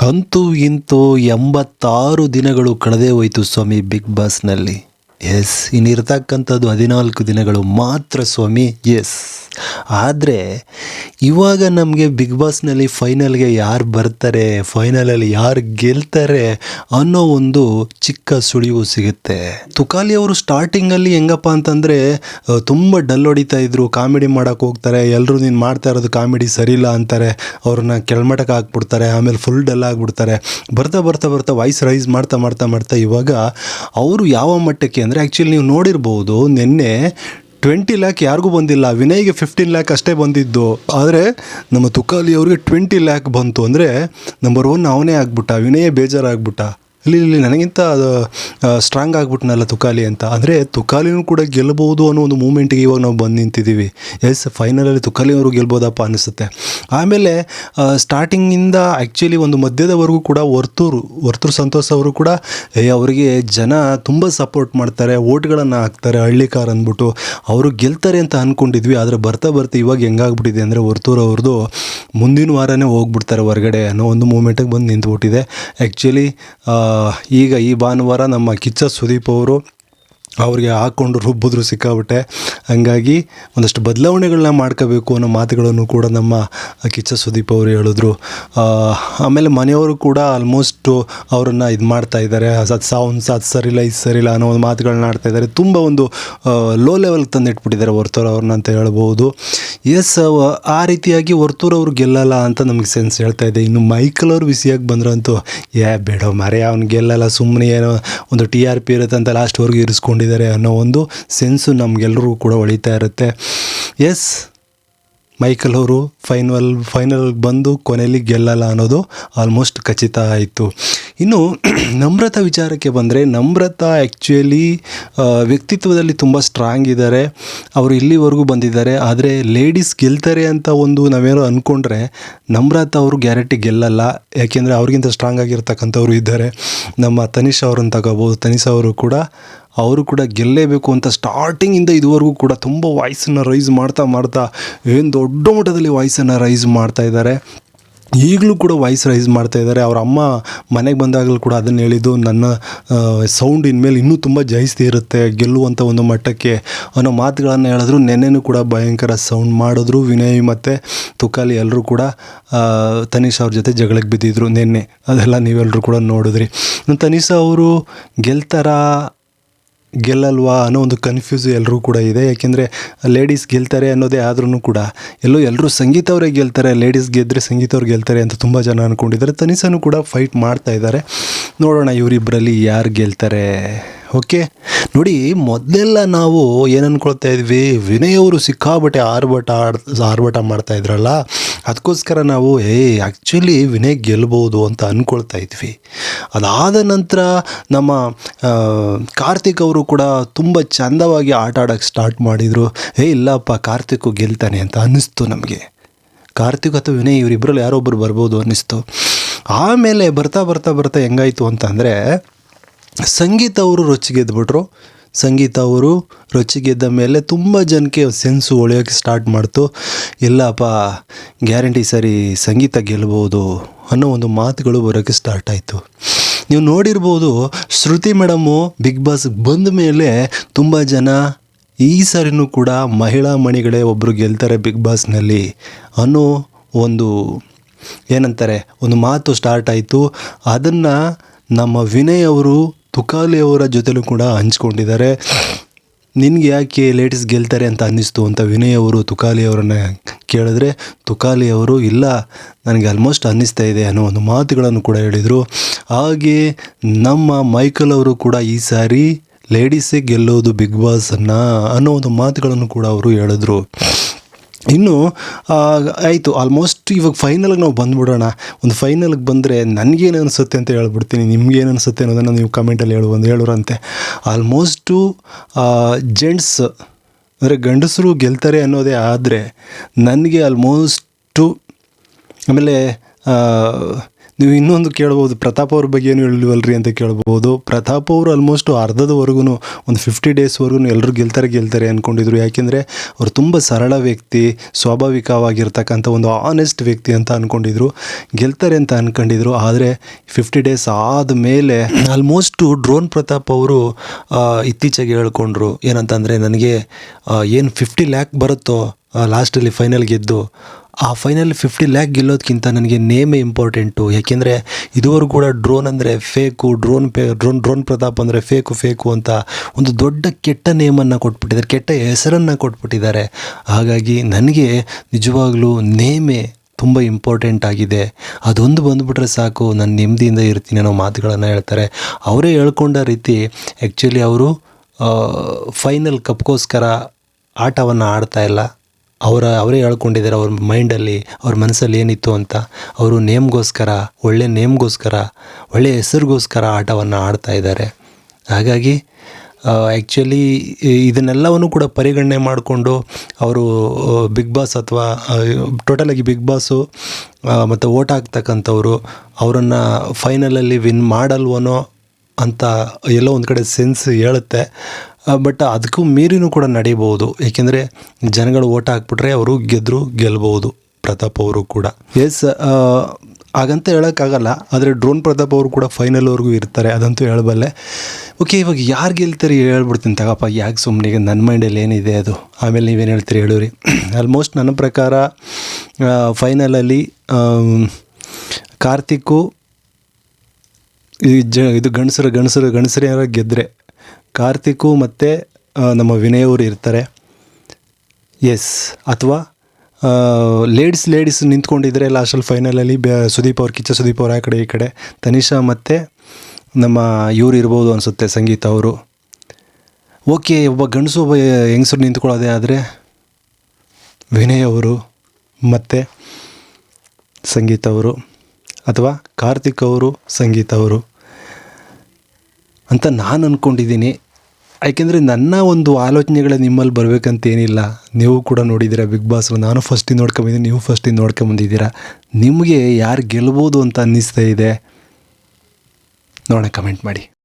ಅಂತೂ ಇಂತೂ 86 ದಿನಗಳು ಕಳೆದೇ ಹೋಯಿತು ಸ್ವಾಮಿ ಬಿಗ್ ಬಾಸ್ನಲ್ಲಿ. ಎಸ್, ಇನ್ನಿರ್ತಕ್ಕಂಥದ್ದು 14 ದಿನಗಳು ಮಾತ್ರ ಸ್ವಾಮಿ. ಎಸ್, ಆದರೆ ಇವಾಗ ನಮಗೆ ಬಿಗ್ ಬಾಸ್ನಲ್ಲಿ ಫೈನಲ್ಗೆ ಯಾರು ಬರ್ತಾರೆ, ಫೈನಲಲ್ಲಿ ಯಾರು ಗೆಲ್ತಾರೆ ಅನ್ನೋ ಒಂದು ಚಿಕ್ಕ ಸುಳಿವು ಸಿಗುತ್ತೆ. ತುಕಾಲಿ ಅವರು ಸ್ಟಾರ್ಟಿಂಗಲ್ಲಿ ಹೆಂಗಪ್ಪ ಅಂತಂದರೆ ತುಂಬ ಡಲ್ ಹೊಡಿತಾ ಇದ್ರು, ಕಾಮಿಡಿ ಮಾಡೋಕ್ಕೆ ಹೋಗ್ತಾರೆ, ಎಲ್ಲರೂ ನೀನು ಮಾಡ್ತಾ ಇರೋದು ಕಾಮಿಡಿ ಸರಿಯಿಲ್ಲ ಅಂತಾರೆ, ಅವ್ರನ್ನ ಕೆಳಮಟ್ಟಕ್ಕೆ ಹಾಕ್ಬಿಡ್ತಾರೆ, ಆಮೇಲೆ ಫುಲ್ ಡಲ್ ಆಗಿಬಿಡ್ತಾರೆ. ಬರ್ತಾ ಬರ್ತಾ ಬರ್ತಾ ವಾಯ್ಸ್ ರೈಸ್ ಮಾಡ್ತಾ ಮಾಡ್ತಾ ಮಾಡ್ತಾ ಇವಾಗ ಅವರು ಯಾವ ಮಟ್ಟಕ್ಕೆ ಅಂದರೆ, ಆ್ಯಕ್ಚುಲಿ ನೀವು ನೋಡಿರ್ಬೋದು ನಿನ್ನೆ 20 ಲ್ಯಾಕ್ ಯಾರಿಗೂ ಬಂದಿಲ್ಲ, ವಿನಯ್ಗೆ 15 ಲ್ಯಾಕ್ ಅಷ್ಟೇ ಬಂದಿದ್ದು. ಆದರೆ ನಮ್ಮ ತುಕಾಲಿ ಅವ್ರಿಗೆ 20 ಲ್ಯಾಕ್ ಬಂತು. ಅಂದರೆ ನಂಬರ್ 1 ಅವನೇ ಆಗ್ಬಿಟ್ಟ, ವಿನಯೇ ಬೇಜಾರಾಗ್ಬಿಟ್ಟ. ಇಲ್ಲಿ ನನಗಿಂತ ಸ್ಟ್ರಾಂಗ್ ಆಗಿಬಿಟ್ನಲ್ಲ ತುಕಾಲಿ ಅಂತ. ಅಂದರೆ ತುಕಾಲಿನೂ ಕೂಡ ಗೆಲ್ಬೋದು ಅನ್ನೋ ಒಂದು ಮೂಮೆಂಟಿಗೆ ಇವಾಗ ನಾವು ಬಂದು ನಿಂತಿದ್ದೀವಿ. ಎಸ್, ಫೈನಲಲ್ಲಿ ತುಕಾಲಿ ಅವರು ಗೆಲ್ಬೋದಪ್ಪ ಅನಿಸುತ್ತೆ. ಆಮೇಲೆ ಸ್ಟಾರ್ಟಿಂಗಿಂದ ಆ್ಯಕ್ಚುಲಿ ಒಂದು ಮಧ್ಯದವರೆಗೂ ಕೂಡ ವರ್ತೂರು ಸಂತೋಷ್ ಅವರು ಕೂಡ ಅವರಿಗೆ ಜನ ತುಂಬ ಸಪೋರ್ಟ್ ಮಾಡ್ತಾರೆ, ಓಟ್ಗಳನ್ನು ಹಾಕ್ತಾರೆ, ಹಳ್ಳಿಕಾರ್ ಅಂದ್ಬಿಟ್ಟು ಅವರು ಗೆಲ್ತಾರೆ ಅಂತ ಅಂದ್ಕೊಂಡಿದ್ವಿ. ಆದರೆ ಬರ್ತಾ ಬರ್ತಾ ಇವಾಗ ಹೆಂಗಾಗ್ಬಿಟ್ಟಿದೆ ಅಂದರೆ ವರ್ತೂರು ಅವ್ರದ್ದು ಮುಂದಿನ ವಾರನೇ ಹೋಗ್ಬಿಡ್ತಾರೆ ಹೊರಗಡೆ ಅನ್ನೋ ಒಂದು ಮೂಮೆಂಟಿಗೆ ಬಂದು ನಿಂತುಬಿಟ್ಟಿದೆ. ಆ್ಯಕ್ಚುಲಿ ಈಗ ಈ ಭಾನುವಾರ ನಮ್ಮ ಕಿಚ್ಚ ಸುದೀಪ್ ಅವರು ಅವ್ರಿಗೆ ಹಾಕ್ಕೊಂಡು ರುಬ್ಬಿದ್ರು ಸಿಕ್ಕಾಬಿಟ್ಟೆ. ಹಂಗಾಗಿ ಒಂದಷ್ಟು ಬದಲಾವಣೆಗಳನ್ನ ಮಾಡ್ಕೋಬೇಕು ಅನ್ನೋ ಮಾತುಗಳನ್ನು ಕೂಡ ನಮ್ಮ ಕಿಚ್ಚ ಸುದೀಪ್ ಅವರು ಹೇಳಿದ್ರು. ಆಮೇಲೆ ಮನೆಯವರು ಕೂಡ ಆಲ್ಮೋಸ್ಟು ಅವರನ್ನು ಇದು ಮಾಡ್ತಾ ಇದ್ದಾರೆ, ಅದು ಸರಿಯಿಲ್ಲ ಇದು ಸರಿಯಿಲ್ಲ ಅನ್ನೋ ಒಂದು ಮಾತುಗಳನ್ನ ಆಡ್ತಾ ಇದ್ದಾರೆ. ತುಂಬ ಒಂದು ಲೋ ಲೆವೆಲ್ಗೆ ತಂದಿಟ್ಬಿಟ್ಟಿದ್ದಾರೆ ವರ್ತೂರು ಅವ್ರನ್ನ ಅಂತ ಹೇಳ್ಬೋದು. ಎಸ್, ಆ ರೀತಿಯಾಗಿ ವರ್ತೂರು ಅವರು ಗೆಲ್ಲಲ್ಲ ಅಂತ ನಮಗೆ ಸೆನ್ಸ್ ಹೇಳ್ತಾ ಇದೆ. ಇನ್ನು ಮೈಕಲ್ ಅವರು ಬಿಸಿಯಾಗಿ ಬಂದ್ರಂತೂ ಬೇಡ ಮರೆ, ಅವ್ನು ಗೆಲ್ಲಲ್ಲ, ಸುಮ್ಮನೆ ಏನೋ ಒಂದು TRP ಇರುತ್ತೆ ಅಂತ ಲಾಸ್ಟ್ವರೆಗೂ ಇರಿಸ್ಕೊಂಡಿದ್ದಾರೆ ಅನ್ನೋ ಒಂದು ಸೆನ್ಸು ನಮಗೆಲ್ಲರಿಗೂ ಕೂಡ ಹೊಳಿತಾ ಇರುತ್ತೆ. ಎಸ್, ಮೈಕಲ್ ಅವರು ಫೈನಲ್ ಬಂದು ಕೊನೆಯಲ್ಲಿ ಗೆಲ್ಲಲ್ಲ ಅನ್ನೋದು ಆಲ್ಮೋಸ್ಟ್ ಖಚಿತ ಆಯಿತು. ಇನ್ನು ನಮ್ರತಾ ವಿಚಾರಕ್ಕೆ ಬಂದರೆ, ನಮ್ರತಾ ಆ್ಯಕ್ಚುಲಿ ವ್ಯಕ್ತಿತ್ವದಲ್ಲಿ ತುಂಬ ಸ್ಟ್ರಾಂಗ್ ಇದ್ದಾರೆ. ಅವರು ಇಲ್ಲಿವರೆಗೂ ಬಂದಿದ್ದಾರೆ. ಆದರೆ ಲೇಡೀಸ್ ಗೆಲ್ತಾರೆ ಅಂತ ಒಂದು ನಾವೇನೋ ಅಂದ್ಕೊಂಡ್ರೆ ನಮ್ರತಾ ಅವರು ಗ್ಯಾರಂಟಿ ಗೆಲ್ಲಲ್ಲ. ಯಾಕೆಂದರೆ ಅವ್ರಿಗಿಂತ ಸ್ಟ್ರಾಂಗ್ ಆಗಿರ್ತಕ್ಕಂಥವ್ರು ಇದ್ದಾರೆ. ನಮ್ಮ ತನಿಷಾ ಅವ್ರನ್ನ ತಗೋಬೋದು. ತನಿಷಾ ಅವರು ಕೂಡ ಗೆಲ್ಲೇಬೇಕು ಅಂತ ಸ್ಟಾರ್ಟಿಂಗಿಂದ ಇದುವರೆಗೂ ಕೂಡ ತುಂಬ ವಾಯ್ಸನ್ನು ರೈಸ್ ಮಾಡ್ತಾ ಏನು ದೊಡ್ಡ ಮಟ್ಟದಲ್ಲಿ ವಾಯ್ಸನ್ನು ರೈಸ್ ಮಾಡ್ತಾ ಇದ್ದಾರೆ. ಈಗಲೂ ಕೂಡ ವಾಯ್ಸ್ ರೈಸ್ ಮಾಡ್ತಾ ಇದ್ದಾರೆ. ಅವ್ರ ಅಮ್ಮ ಮನೆಗೆ ಬಂದಾಗಲೂ ಕೂಡ ಅದನ್ನು ಹೇಳಿದ್ದು, ನನ್ನ ಸೌಂಡ್ ಇನ್ಮೇಲೆ ಇನ್ನೂ ತುಂಬ ಜಾಸ್ತಿ ಇರುತ್ತೆ ಗೆಲ್ಲುವಂಥ ಒಂದು ಮಟ್ಟಕ್ಕೆ ಅನ್ನೋ ಮಾತುಗಳನ್ನು ಹೇಳಿದ್ರು. ನೆನ್ನೆನೂ ಕೂಡ ಭಯಂಕರ ಸೌಂಡ್ ಮಾಡಿದ್ರು. ವಿನಯ್ ಮತ್ತು ತುಕಾಲಿ ಎಲ್ಲರೂ ಕೂಡ ತನಿಷಾ ಅವ್ರ ಜೊತೆ ಜಗಳಕ್ಕೆ ಬಿದ್ದಿದ್ರು ನಿನ್ನೆ. ಅದೆಲ್ಲ ನೀವೆಲ್ಲರೂ ಕೂಡ ನೋಡಿದ್ರಿ. ತನಿಷಾ ಅವರು ಗೆಲ್ಲಲ್ವಾ ಅನ್ನೋ ಒಂದು ಕನ್ಫ್ಯೂಸ್ ಎಲ್ಲರೂ ಕೂಡ ಇದೆ. ಯಾಕೆಂದರೆ ಲೇಡೀಸ್ ಗೆಲ್ತಾರೆ ಅನ್ನೋದೇ ಆದ್ರೂ ಕೂಡ ಎಲ್ಲರೂ ಸಂಗೀತ ಅವರೇ ಗೆಲ್ತಾರೆ, ಲೇಡೀಸ್ ಗೆದ್ದರೆ ಸಂಗೀತ ಅವ್ರು ಗೆಲ್ತಾರೆ ಅಂತ ತುಂಬ ಜನ ಅಂದ್ಕೊಂಡಿದ್ದಾರೆ. ತನಿಷಾನು ಕೂಡ ಫೈಟ್ ಮಾಡ್ತಾ ಇದ್ದಾರೆ. ನೋಡೋಣ ಇವರಿಬ್ಬರಲ್ಲಿ ಯಾರು ಗೆಲ್ತಾರೆ. ಓಕೆ, ನೋಡಿ, ಮೊದಲೆಲ್ಲ ನಾವು ಏನು ಅಂದ್ಕೊಳ್ತಾ ಇದ್ವಿ, ವಿನಯ್ ಅವರು ಸಿಕ್ಕಾಬಟ್ಟೆ ಆರ್ಭಟ ಮಾಡ್ತಾ ಇದ್ರಲ್ಲ, ಅದಕ್ಕೋಸ್ಕರ ನಾವು ಆ್ಯಕ್ಚುಲಿ ವಿನಯ್ ಗೆಲ್ಬೋದು ಅಂತ ಅಂದ್ಕೊಳ್ತಾ ಇದ್ವಿ. ಅದಾದ ನಂತರ ನಮ್ಮ ಕಾರ್ತಿಕ್ ಅವರು ಕೂಡ ತುಂಬ ಚೆಂದವಾಗಿ ಆಟ ಆಡೋಕ್ಕೆ ಸ್ಟಾರ್ಟ್ ಮಾಡಿದರು. ಇಲ್ಲಪ್ಪ ಕಾರ್ತಿಕ್ ಗೆಲ್ತಾನೆ ಅಂತ ಅನ್ನಿಸ್ತು ನಮಗೆ. ಕಾರ್ತಿಕ್ ಅಥವಾ ವಿನಯ್ ಇವರಿಬ್ಬರಲ್ಲಿ ಯಾರೊಬ್ಬರು ಬರ್ಬೋದು ಅನ್ನಿಸ್ತು. ಆಮೇಲೆ ಬರ್ತಾ ಬರ್ತಾ ಬರ್ತಾ ಹೆಂಗಾಯಿತು ಅಂತಂದರೆ, ಸಂಗೀತ ಅವರು ರೊಚ್ಚಿಗೆದ್ಬಿಟ್ರು. ಸಂಗೀತ ಅವರು ರೊಚ್ಚಿಗೆದ್ದ ಮೇಲೆ ತುಂಬ ಜನಕ್ಕೆ ಸೆನ್ಸು ಹೊಳೆಯೋಕ್ಕೆ ಸ್ಟಾರ್ಟ್ ಮಾಡ್ತು. ಇಲ್ಲಪ್ಪ ಗ್ಯಾರಂಟಿ ಸರಿ ಸಂಗೀತ ಗೆಲ್ಬೋದು ಅನ್ನೋ ಒಂದು ಮಾತುಗಳು ಬರೋಕ್ಕೆ ಸ್ಟಾರ್ಟ್ ಆಯಿತು. ನೀವು ನೋಡಿರ್ಬೋದು, ಶ್ರುತಿ ಮೇಡಮು ಬಿಗ್ ಬಾಸ್ಗೆ ಬಂದ ಮೇಲೆ ತುಂಬ ಜನ ಈ ಸರಿನೂ ಕೂಡ ಮಹಿಳಾ ಮಣಿಗಳೇ ಒಬ್ಬರು ಗೆಲ್ತಾರೆ ಬಿಗ್ ಬಾಸ್ನಲ್ಲಿ ಅನ್ನೋ ಒಂದು ಏನಂತಾರೆ ಒಂದು ಮಾತು ಸ್ಟಾರ್ಟ್ ಆಯಿತು. ಅದನ್ನು ನಮ್ಮ ವಿನಯ್ ಅವರು ತುಕಾಲಿ ಅವರ ಜೊತೆಲೂ ಕೂಡ ಹಂಚ್ಕೊಂಡಿದ್ದಾರೆ. ನಿನಗೆ ಯಾಕೆ ಲೇಡೀಸ್ ಗೆಲ್ತಾರೆ ಅಂತ ಅನ್ನಿಸ್ತು ಅಂತ ವಿನಯ್ ಅವರು ತುಕಾಲಿ ಅವರನ್ನು ಕೇಳಿದ್ರೆ, ತುಕಾಲಿ ಅವರು ಇಲ್ಲ ನನಗೆ ಆಲ್ಮೋಸ್ಟ್ ಅನ್ನಿಸ್ತಾ ಇದೆ ಅನ್ನೋ ಒಂದು ಮಾತುಗಳನ್ನು ಕೂಡ ಹೇಳಿದರು. ಹಾಗೆ ನಮ್ಮ ಮೈಕಲ್ ಅವರು ಕೂಡ ಈ ಸಾರಿ ಲೇಡೀಸೇ ಗೆಲ್ಲೋದು ಬಿಗ್ ಬಾಸನ್ನು ಅನ್ನೋ ಒಂದು ಮಾತುಗಳನ್ನು ಕೂಡ ಅವರು ಹೇಳಿದ್ರು. ಇನ್ನು ಆಯಿತು, ಆಲ್ಮೋಸ್ಟ್ ಇವಾಗ ಫೈನಲ್ಗೆ ನಾವು ಬಂದುಬಿಡೋಣ. ಒಂದು ಫೈನಲ್ಗೆ ಬಂದರೆ ನನಗೇನು ಅನಿಸುತ್ತೆ ಅಂತ ಹೇಳ್ಬಿಡ್ತೀನಿ, ನಿಮ್ಗೇನು ಅನಿಸುತ್ತೆ ಅನ್ನೋದನ್ನು ನೀವು ಕಮೆಂಟಲ್ಲಿ ಹೇಳೋರಂತೆ. ಆಲ್ಮೋಸ್ಟು ಜೆಂಟ್ಸ್ ಅಂದರೆ ಗಂಡಸರು ಗೆಲ್ತಾರೆ ಅನ್ನೋದೇ ಆದರೆ ನನಗೆ ಆಲ್ಮೋಸ್ಟು, ಆಮೇಲೆ ನೀವು ಇನ್ನೊಂದು ಕೇಳ್ಬೋದು, ಪ್ರತಾಪ್ ಅವ್ರ ಬಗ್ಗೆ ಏನು ಹೇಳಿಲ್ವಲ್ರಿ ಅಂತ ಕೇಳ್ಬೋದು. ಪ್ರತಾಪ್ ಅವರು ಆಲ್ಮೋಸ್ಟ್ ಅರ್ಧದವರೆಗೂ ಒಂದು 50 ಡೇಸ್ವರೆಗೂ ಎಲ್ಲರೂ ಗೆಲ್ತಾರೆ ಅಂದ್ಕೊಂಡಿದ್ರು. ಯಾಕೆಂದರೆ ಅವರು ತುಂಬ ಸರಳ ವ್ಯಕ್ತಿ, ಸ್ವಾಭಾವಿಕವಾಗಿರ್ತಕ್ಕಂಥ ಒಂದು ಆನೆಸ್ಟ್ ವ್ಯಕ್ತಿ ಅಂತ ಅಂದ್ಕೊಂಡಿದ್ರು, ಗೆಲ್ತಾರೆ ಅಂತ ಅಂದ್ಕೊಂಡಿದ್ರು. ಆದರೆ 50 ಡೇಸ್ ಆದಮೇಲೆ ಆಲ್ಮೋಸ್ಟು ಡ್ರೋನ್ ಪ್ರತಾಪ್ ಅವರು ಇತ್ತೀಚೆಗೆ ಹೇಳ್ಕೊಂಡ್ರು ಏನಂತಂದರೆ, ನನಗೆ ಏನು 50 ಲ್ಯಾಕ್ ಬರುತ್ತೋ ಲಾಸ್ಟಲ್ಲಿ ಫೈನಲ್ ಗೆದ್ದು, ಆ ಫೈನಲ್ 50 ಲ್ಯಾಕ್ ಗೆಲ್ಲೋದಕ್ಕಿಂತ ನನಗೆ ನೇಮೇ ಇಂಪಾರ್ಟೆಂಟು. ಯಾಕೆಂದರೆ ಇದುವರೆಗೂ ಕೂಡ ಡ್ರೋನ್ ಅಂದರೆ ಫೇಕು, ಡ್ರೋನ್ ಪ್ರತಾಪ್ ಅಂದರೆ ಫೇಕು ಅಂತ ಒಂದು ದೊಡ್ಡ ಕೆಟ್ಟ ನೇಮನ್ನು ಕೊಟ್ಬಿಟ್ಟಿದ್ದಾರೆ, ಕೆಟ್ಟ ಹೆಸರನ್ನು ಕೊಟ್ಬಿಟ್ಟಿದ್ದಾರೆ. ಹಾಗಾಗಿ ನನಗೆ ನಿಜವಾಗ್ಲೂ ನೇಮೇ ತುಂಬ ಇಂಪಾರ್ಟೆಂಟ್ ಆಗಿದೆ. ಅದೊಂದು ಬಂದುಬಿಟ್ರೆ ಸಾಕು, ನಾನು ನೆಮ್ಮದಿಯಿಂದ ಇರ್ತೀನಿ ಅನ್ನೋ ಮಾತುಗಳನ್ನು ಹೇಳ್ತಾರೆ. ಅವರೇ ಹೇಳ್ಕೊಂಡ ರೀತಿ ಆ್ಯಕ್ಚುಲಿ ಅವರು ಫೈನಲ್ ಕಪ್ಗೋಸ್ಕರ ಆಟವನ್ನು ಆಡ್ತಾ ಇಲ್ಲ. ಅವರೇ ಹೇಳ್ಕೊಂಡಿದ್ದಾರೆ ಅವ್ರ ಮೈಂಡಲ್ಲಿ, ಅವ್ರ ಮನಸ್ಸಲ್ಲಿ ಏನಿತ್ತು ಅಂತ. ಅವರು ಒಳ್ಳೆ ನೇಮ್ಗೋಸ್ಕರ, ಒಳ್ಳೆಯ ಹೆಸರಿಗೋಸ್ಕರ ಆಟವನ್ನು ಆಡ್ತಾ ಇದ್ದಾರೆ. ಹಾಗಾಗಿ ಆ್ಯಕ್ಚುಲಿ ಇದನ್ನೆಲ್ಲವನ್ನು ಕೂಡ ಪರಿಗಣನೆ ಮಾಡಿಕೊಂಡು ಅವರು ಬಿಗ್ ಬಾಸ್ ಅಥವಾ ಟೋಟಲಾಗಿ ಬಿಗ್ ಬಾಸು ಮತ್ತು ಓಟ್ ಹಾಕ್ತಕ್ಕಂಥವ್ರು ಅವರನ್ನು ಫೈನಲಲ್ಲಿ ವಿನ್ ಮಾಡಲ್ವನೋ ಅಂತ ಎಲ್ಲೋ ಒಂದು ಕಡೆ ಸೆನ್ಸ್ ಹೇಳುತ್ತೆ. ಬಟ್ ಅದಕ್ಕೂ ಮೀರಿನೂ ಕೂಡ ನಡೀಬೋದು. ಏಕೆಂದರೆ ಜನಗಳು ಓಟ್ ಹಾಕ್ಬಿಟ್ರೆ ಅವರು ಗೆಲ್ಬೋದು ಪ್ರತಾಪ್ ಅವರು ಕೂಡ. ಎಸ್, ಹಾಗಂತ ಹೇಳೋಕ್ಕಾಗಲ್ಲ. ಆದರೆ ಡ್ರೋನ್ ಪ್ರತಾಪ್ ಅವರು ಕೂಡ ಫೈನಲ್ವರೆಗೂ ಇರ್ತಾರೆ, ಅದಂತೂ ಹೇಳಬಲ್ಲೆ. ಓಕೆ, ಇವಾಗ ಯಾರು ಗೆಲ್ತಾರೆ ಹೇಳ್ಬಿಡ್ತೀನಿ ತಗಪ್ಪ, ಯಾಕೆ ಸುಮ್ಮನೆ, ನನ್ನ ಮೈಂಡಲ್ಲಿ ಏನಿದೆ ಅದು, ಆಮೇಲೆ ನೀವೇನು ಹೇಳ್ತೀರಿ ಹೇಳೋರಿ. ಆಲ್ಮೋಸ್ಟ್ ನನ್ನ ಪ್ರಕಾರ ಫೈನಲಲ್ಲಿ ಕಾರ್ತಿಕ್ಕು ಇದು ಗಂಡಸರು ಯಾರು ಗೆದ್ದರೆ ಕಾರ್ತಿಕ್ಕು ಮತ್ತು ನಮ್ಮ ವಿನಯ್ ಅವರು ಇರ್ತಾರೆ. ಎಸ್, ಅಥವಾ ಲೇಡೀಸ್ ನಿಂತ್ಕೊಂಡಿದ್ರೆ ಲಾಸ್ಟಲ್ಲಿ ಫೈನಲಲ್ಲಿ ಕಿಚ್ಚ ಸುದೀಪ್ ಅವ್ರು ಆ ಕಡೆ ಈ ಕಡೆ, ತನಿಷಾ ಮತ್ತು ನಮ್ಮ ಇವ್ರು ಇರ್ಬೋದು ಅನಿಸುತ್ತೆ, ಸಂಗೀತ ಅವರು. ಓಕೆ, ಒಬ್ಬ ಗಂಡಸು ಒಬ್ಬ ಹೆಂಗಸರು ನಿಂತ್ಕೊಳ್ಳೋದೇ ಆದರೆ ವಿನಯ್ ಅವರು ಮತ್ತು ಸಂಗೀತ ಅವರು, ಅಥವಾ ಕಾರ್ತಿಕ್ ಅವರು ಸಂಗೀತ ಅವರು ಅಂತ ನಾನು ಅಂದ್ಕೊಂಡಿದ್ದೀನಿ. ಯಾಕೆಂದರೆ ನನ್ನ ಒಂದು ಆಲೋಚನೆಗಳೇ ನಿಮ್ಮಲ್ಲಿ ಬರಬೇಕಂತೇನಿಲ್ಲ. ನೀವು ಕೂಡ ನೋಡಿದ್ದೀರಾ ಬಿಗ್ ಬಾಸ್, ನಾನು ಫಸ್ಟಿಂದ ನೋಡ್ಕೊಂಬಂದಿದ್ದೀನಿ, ನೀವು ಫಸ್ಟಿಂದ ನೋಡ್ಕೊಂಬಂದಿದ್ದೀರಾ. ನಿಮಗೆ ಯಾರು ಗೆಲ್ಬೋದು ಅಂತ ಅನ್ನಿಸ್ತಾ ಇದೆ ನೋಡೋಣ, ಕಮೆಂಟ್ ಮಾಡಿ.